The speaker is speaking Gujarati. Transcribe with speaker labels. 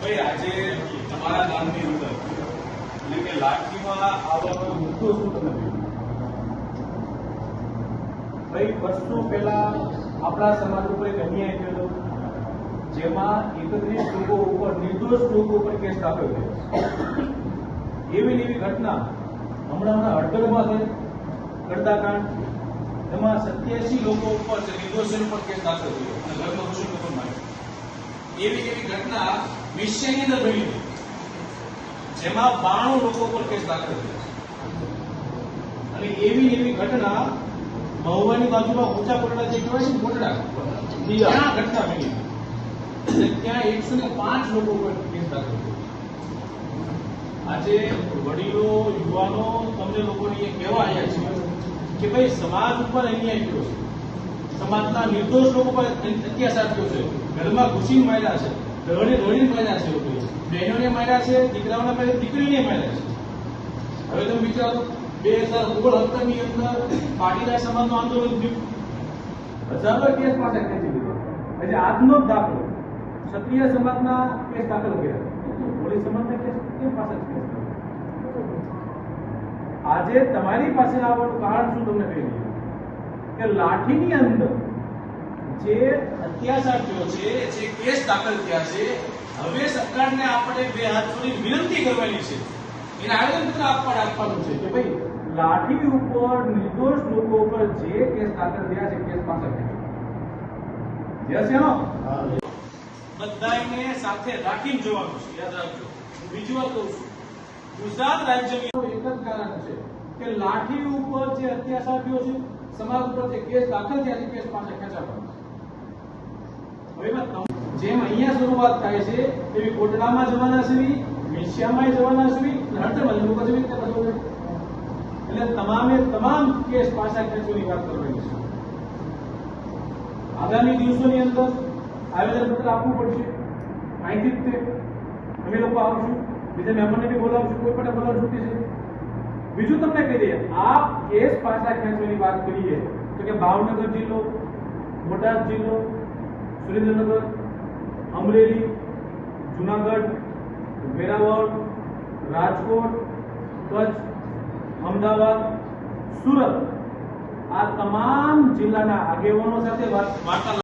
Speaker 1: ભાઈ આજે તમારા ગામની અંદર એટલે કે લાઠીમાં આવવાનો મુદ્દો શું તમે
Speaker 2: ભાઈ વર્ષો પહેલા આપણા સમાજ ઉપર એક અન્યાય થયો હતો, જેમાં 31 લોકો ઉપર, નિર્દોષ લોકો ઉપર કેસ દાખલ થયો. એવી ને એવી ઘટના હમણાં હળદરમાં થઈ, ગડદાકાંડ, એમાં 87 લોકો ઉપર નિર્દોષ ઉપર કેસ દાખલ થયો અને ઘરમાં ઘૂસી લોકો માર્યો. એવી એવી ઘટના વિશ્વની અંદર બની હતી, જેમાં 92 લોકો ઉપર કેસ દાખલ થયો. અને એવી એવી ઘટના મહુવાની બાજુમાં ઊંચા કોટડા જે કહેવાય છે કોટડા, ત્યાં ઘટના બની હતી. ત્યાં 105 લોકો ઉપર કેસ દાખલ થયો. આજે વડીલો, યુવાનો, તમને લોકોને એ કહેવા આવ્યા છે કે ભાઈ સમાજ ઉપર અન્યાય થયો છે, સમાજના નિર્દોષ લોકો પર અત્યાચાર થયો છે, ઘરમાં ઘૂસીને માર્યા છે, રડીને માર્યા છે, બહેનોને માર્યા છે, દીકરાઓને માર્યા, દીકરીને માર્યા છે. હવે તમે વિચારો 2016-17 ની અંદર પાટીદાર સમાજનું આંદોલન થયું, હજારો કેસ પાસે ખેંચી લીધો. એટલે આજનો જ દાખલો ક્ષત્રિય સમાજના કેસ દાખલ કર્યા, કોળી સમાજના કેસ કેમ પાસે કેસ? આજે તમારી પાસે આવવાનું કારણ શું તમને કહી દઉં કે લાઠીની અંદર જે અત્યાચાર થયો છે, જે કેસ દાખલ થયા છે, હવે સરકારને આપણે બે હાથ જોડી વિનંતી કરવાની છે, એને આવેદનપત્ર આપવાનું છે કે ભાઈ લાઠી ઉપર, નિર્દોષ લોકો ઉપર જે કેસ દાખલ થયા છે, કેસ પાછા ખેંચો. બધાને સાથે રાખીને જોવાનું છે, યાદ રાખજો. બીજી વાત કહું છું, ગુજરાત રાજ્યની એક જ કારણ છે કે લાઠી ઉપર જે અત્યાચાર થયો છે, સમાજ ઉપર જે કેસ દાખલ થયા છે, કેસ પાછા ખેંચાડવાનો છે. હવે જેમ અહીંયા શરૂઆત થાય છે એવી કોટડામાં જવાના છે, વિશ્યામાં જવાના છે, હળદરમાં જવાનું છે. એટલે તમામે તમામ કેસ પાછા ખેંચવાની વાત કરવાની છે. આગામી દિવસોની અંદર આવેદનપત્ર આપવું પડશે. અહીંથી જ અમે લોકો આવશું, બીજા મહેમાનને બી બોલાવશું, કોઈ પણ બોલાવશું છે. બીજું તમને કહી દઈએ, આ કેસ પાછા ખેંચવાની વાત કરીએ તો કે ભાવનગર જિલ્લો, બોટાદ જિલ્લો, સુરેન્દ્રનગર, અમરેલી, જુનાગઢ, વેરાવળ, રાજકોટ, કચ્છ, અમદાવાદ, સુરત, આ તમામ જિલ્લાના આગેવાનો સાથે વાર્તાલાપ